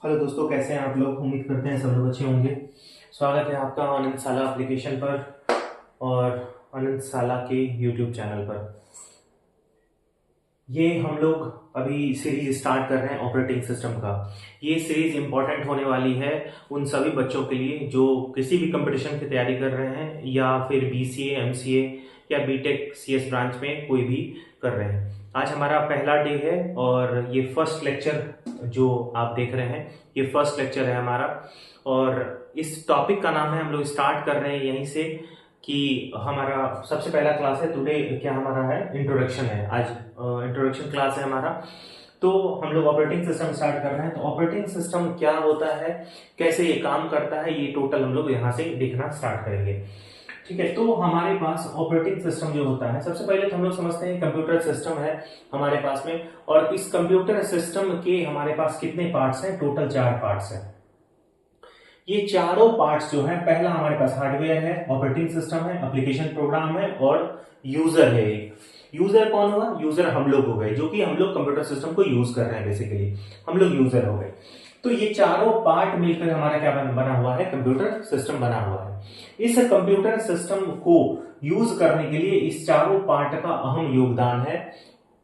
Hello दोस्तों, कैसे हैं आप लोग। उम्मीद करते हैं सब लोग अच्छे होंगे। स्वागत है आपका आनंद साला एप्लीकेशन पर और आनंद साला के यूट्यूब चैनल पर। ये हम लोग अभी सीरीज स्टार्ट कर रहे हैं ऑपरेटिंग सिस्टम का। ये सीरीज इंपॉर्टेंट होने वाली है उन सभी बच्चों के लिए जो किसी भी कंपटीशन की तैयारी कर रहे हैं या फिर बीसीए, एमसीए या बीटेक सीएस ब्रांच में कोई भी कर रहे हैं। आज हमारा पहला डे है और ये फर्स्ट लेक्चर जो आप देख रहे हैं ये फर्स्ट लेक्चर है हमारा। और इस टॉपिक का नाम है, हम लोग स्टार्ट कर रहे हैं यहीं से कि हमारा सबसे पहला क्लास है टुडे। क्या हमारा है? इंट्रोडक्शन है आज। इंट्रोडक्शन क्लास है हमारा। तो हम लोग ऑपरेटिंग सिस्टम स्टार्ट कर रहे हैं। तो ऑपरेटिंग सिस्टम क्या होता है, कैसे ये काम करता है, ये टोटल हम लोग यहाँ से देखना स्टार्ट करेंगे। ठीक है, तो हमारे पास ऑपरेटिंग सिस्टम जो होता है, सबसे पहले तो हम लोग समझते हैं कंप्यूटर सिस्टम है हमारे पास में। और इस कंप्यूटर सिस्टम के हमारे पास कितने पार्ट्स हैं? टोटल 4 पार्ट्स हैं। ये चारों पार्ट्स जो हैं, पहला हमारे पास हार्डवेयर है, ऑपरेटिंग सिस्टम है, एप्लीकेशन प्रोग्राम है और यूजर है। यूजर कौन हुआ? यूजर हम लोग हो गए, जो कि हम लोग कंप्यूटर सिस्टम को यूज कर रहे हैं। बेसिकली हम लोग यूजर हो गए। तो ये चारों पार्ट मिलकर हमारा क्या बना हुआ है? कंप्यूटर सिस्टम बना हुआ है। इस कंप्यूटर सिस्टम को यूज करने के लिए इस चारों पार्ट का अहम योगदान है,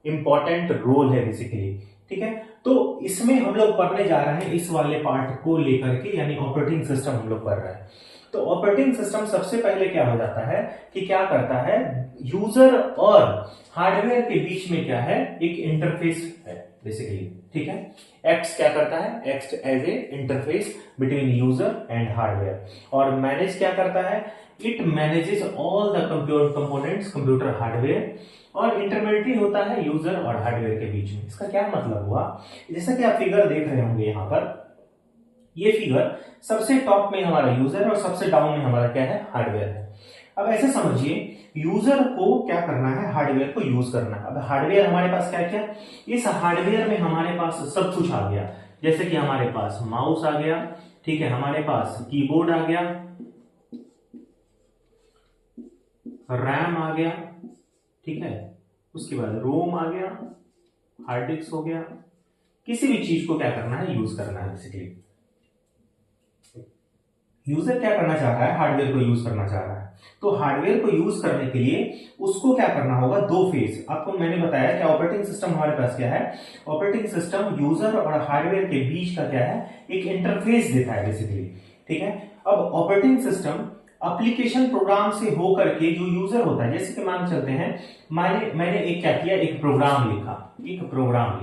इंपॉर्टेंट रोल है बेसिकली। ठीक है, तो इसमें हम लोग पढ़ने जा रहे हैं इस वाले पार्ट को लेकर के, यानी ऑपरेटिंग सिस्टम हम लोग पढ़ रहे हैं। तो ऑपरेटिंग सिस्टम सबसे पहले क्या हो जाता है कि क्या करता है, यूजर और हार्डवेयर के बीच में क्या है? एक इंटरफेस है बेसिकली। ठीक है, एक्ट्स क्या करता है? Acts as a interface between user and hardware. और मैनेज क्या करता है? It manages all the components computer hardware. और इंटरमीडिएटरी होता है यूजर और हार्डवेयर के बीच में। इसका क्या मतलब हुआ? जैसा कि आप फिगर देख रहे होंगे यहां पर, ये फिगर सबसे टॉप में हमारा यूजर और सबसे डाउन में हमारा क्या है? हार्डवेयर है। अब ऐसे समझिए, यूजर को क्या करना है? हार्डवेयर को यूज करना है। अब हार्डवेयर हमारे पास क्या क्या? इस हार्डवेयर में हमारे पास सब कुछ आ गया। जैसे कि हमारे पास माउस आ गया, ठीक है, हमारे पास कीबोर्ड आ गया, रैम आ गया, ठीक है, उसके बाद रोम आ गया, हार्ड डिस्क हो गया। किसी भी चीज को क्या करना है? यूज करना है बेसिकली। यूजर क्या करना चाह रहा है? हार्डवेयर को यूज करना चाह रहा है। तो हार्डवेयर को यूज करने के लिए उसको क्या करना होगा? 2 फेज। आपको मैंने बताया कि ऑपरेटिंग सिस्टम हमारे पास क्या है? ऑपरेटिंग सिस्टम यूजर और हार्डवेयर के बीच का क्या है? एक इंटरफेस देता है बेसिकली। ठीक है, अब ऑपरेटिंग सिस्टम एप्लीकेशन प्रोग्राम से होकर के जो यूजर होता है, जैसे कि मान चलते हैं, मैंने एक क्या किया? एक प्रोग्राम लिखा। तो प्रोग्राम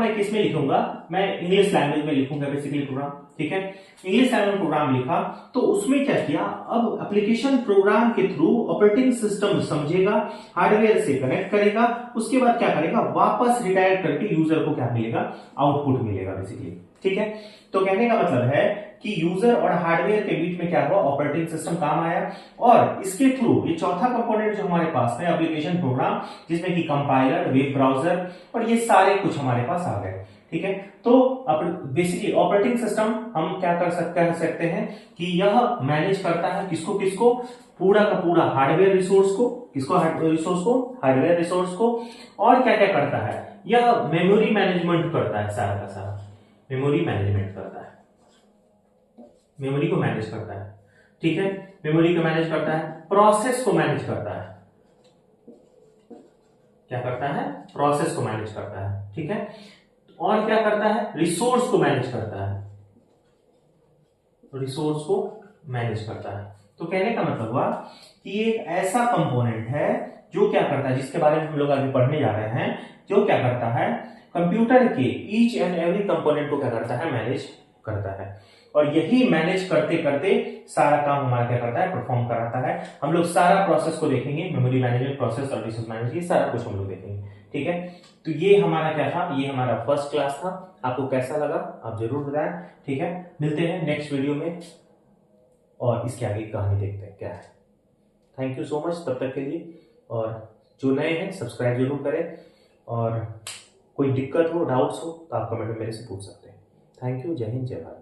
मैं किस में लिखूंगा? मैं इंग्लिश लैंग्वेज में लिखूंगा बेसिकली प्रोग्राम। ठीक है, इंग्लिश लैंग्वेज प्रोग्राम लिखा तो उसमें क्या किया? अब एप्लीकेशन प्रोग्राम के थ्रू ऑपरेटिंग सिस्टम समझेगा, हार्डवेयर से कनेक्ट करेगा, उसके बाद क्या करेगा? वापस रिडायरेक्ट करके यूजर को क्या मिलेगा? आउटपुट मिलेगा बेसिकली। ठीक है, तो कहने का मतलब है कि यूजर और हार्डवेयर के बीच में क्या हुआ? ऑपरेटिंग सिस्टम काम आया। और इसके थ्रू ये चौथा कंपोनेंट जो हमारे पास है, एप्लीकेशन प्रोग्राम, जिसमें कि कंपाइलर, वेब ब्राउजर और ये सारे कुछ हमारे पास आ गए। ठीक है, तो बेसिकली ऑपरेटिंग सिस्टम हम क्या कर सकते हैं कि यह मैनेज करता है किसको किसको? पूरा का पूरा हार्डवेयर रिसोर्स को। किसको? हार्डवेयर रिसोर्स को। और क्या क्या करता है? यह मेमोरी मैनेजमेंट करता है, सारा का सारा मेमोरी मैनेजमेंट करता है, मेमोरी को मैनेज करता है। ठीक है, मेमोरी को मैनेज करता है, प्रोसेस को मैनेज करता है। क्या करता है? प्रोसेस को मैनेज करता है। ठीक है, और क्या करता है? रिसोर्स को मैनेज करता है, रिसोर्स को मैनेज करता है। तो कहने का मतलब हुआ कि ये एक ऐसा कंपोनेंट है जो क्या करता है, जिसके बारे में हम लोग आगे पढ़ने जा रहे हैं, जो क्या करता है? कंप्यूटर के ईच एंड एवरी कंपोनेंट को क्या करता है? मैनेज करता है। और यही मैनेज करते करते सारा काम हमारा क्या करता है? परफॉर्म कराता है। हम लोग सारा प्रोसेस को देखेंगे, मेमोरी मैनेजमेंट, प्रोसेस और रिसोर्स मैनेजमेंट, ये सारा कुछ हम लोग देखेंगे। ठीक है, तो ये हमारा क्या था? ये हमारा फर्स्ट क्लास था। आपको कैसा लगा आप जरूर बताएं। ठीक है, मिलते हैं नेक्स्ट वीडियो में और इसके आगे कहानी देखते हैं क्या है। थैंक यू सो मच तब तक के लिए। और जो नए हैं सब्सक्राइब जरूर करें, और कोई दिक्कत हो, डाउट्स हो तो आप कमेंट में मेरे से पूछ सकते हैं। Thank you. जय हिंद, जय भारत।